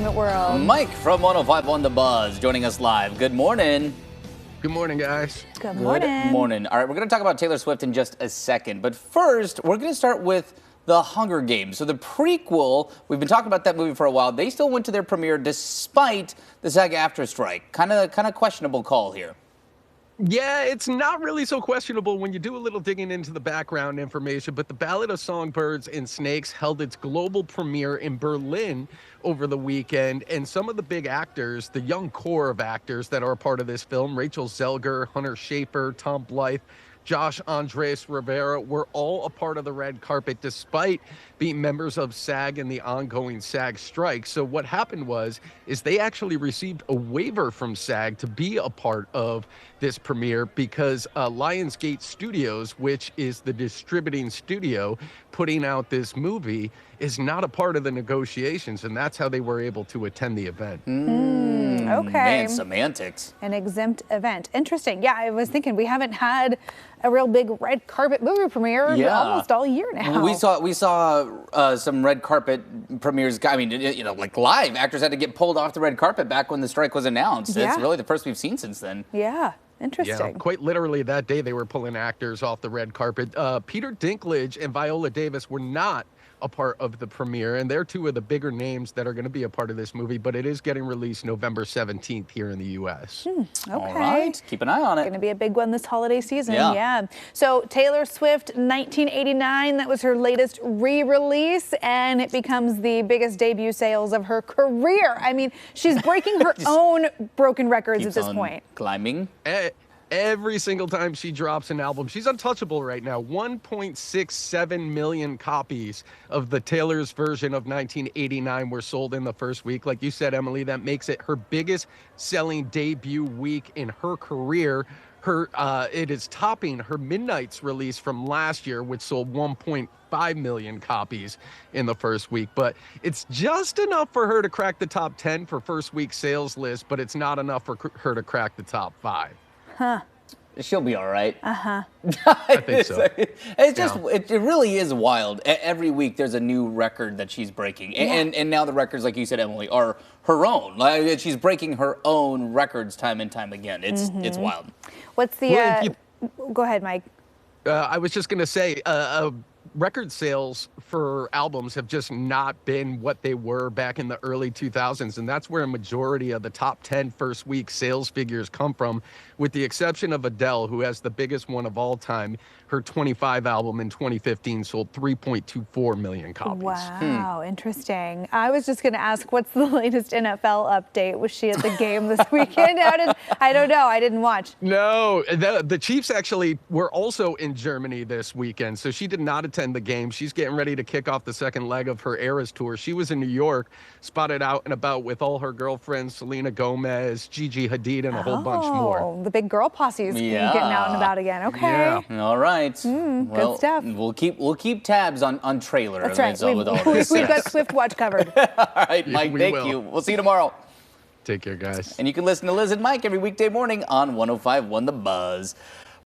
entertainment world. Mike from 105.1 The Buzz joining us live. Good morning. Good morning, guys. Good morning. Good morning. All right, we're going to talk about Taylor Swift in just a second. But first, we're going to start with The Hunger Games. So the prequel, we've been talking about that movie for a while. They still went to their premiere despite the SAG-AFTRA strike. Kind of questionable call here. Yeah, it's not really so questionable when you do a little digging into the background information, but The Ballad of Songbirds and Snakes held its global premiere in Berlin over the weekend, and some of the big actors, the young core of actors that are a part of this film, Rachel Zelger, Hunter Schafer, Tom Blythe, Josh Andres Rivera, were all a part of the red carpet despite being members of SAG and the ongoing SAG strike. So what happened is they actually received a waiver from SAG to be a part of this premiere because Lionsgate Studios, which is the distributing studio putting out this movie, is not a part of the negotiations, and that's how they were able to attend the event. Okay. Man, semantics. An exempt event. Interesting. Yeah, I was thinking we haven't had a real big red carpet movie premiere almost all year now. We saw some red carpet premieres. I mean, like live. Actors had to get pulled off the red carpet back when the strike was announced. Yeah. It's really the first we've seen since then. Yeah. Interesting. Yeah, quite literally that day they were pulling actors off the red carpet. Peter Dinklage and Viola Davis were not a part of the premiere, and they're two of the bigger names that are going to be a part of this movie, but it is getting released November 17th here in the U.S. Okay. All right. Keep an eye on it. Going to be a big one this holiday season. Yeah. So Taylor Swift, 1989, that was her latest re-release, and it becomes the biggest debut sales of her career. I mean, she's breaking her own broken records at this point. Climbing. Every single time she drops an album, she's untouchable right now. 1.67 million copies of the Taylor's version of 1989 were sold in the first week. Like you said, Emily, that makes it her biggest selling debut week in her career. It is topping her Midnight's release from last year, which sold 1.5 million copies in the first week. But it's just enough for her to crack the top 10 for first week sales list, but it's not enough for her to crack the top 5. Huh. She'll be all right. Uh-huh. I think so. It's just, it really is wild. Every week there's a new record that she's breaking. And now the records, like you said, Emily, are her own. Like, she's breaking her own records time and time again. It's wild. What's the, go ahead, Mike. I was just going to say, record sales for albums have just not been what they were back in the early 2000s, and that's where a majority of the top 10 first week sales figures come from, with the exception of Adele, who has the biggest one of all time. Her 25 album in 2015 sold 3.24 million copies. Wow, interesting. I was just going to ask, what's the latest NFL update? Was she at the game this weekend? I don't know. I didn't watch. No, the Chiefs actually were also in Germany this weekend, so she did not attend the game. She's getting ready to kick off the second leg of her Eras tour. She was in New York, spotted out and about with all her girlfriends, Selena Gomez, Gigi Hadid, and a whole bunch more. The big girl posse's getting out and about again. Okay. Yeah. All right. Good stuff. We'll keep tabs on Trailer. That's right. With all this. We've got Swift Watch covered. All right, Mike, thank you. We'll see you tomorrow. Take care, guys. And you can listen to Liz and Mike every weekday morning on 105.1 The Buzz.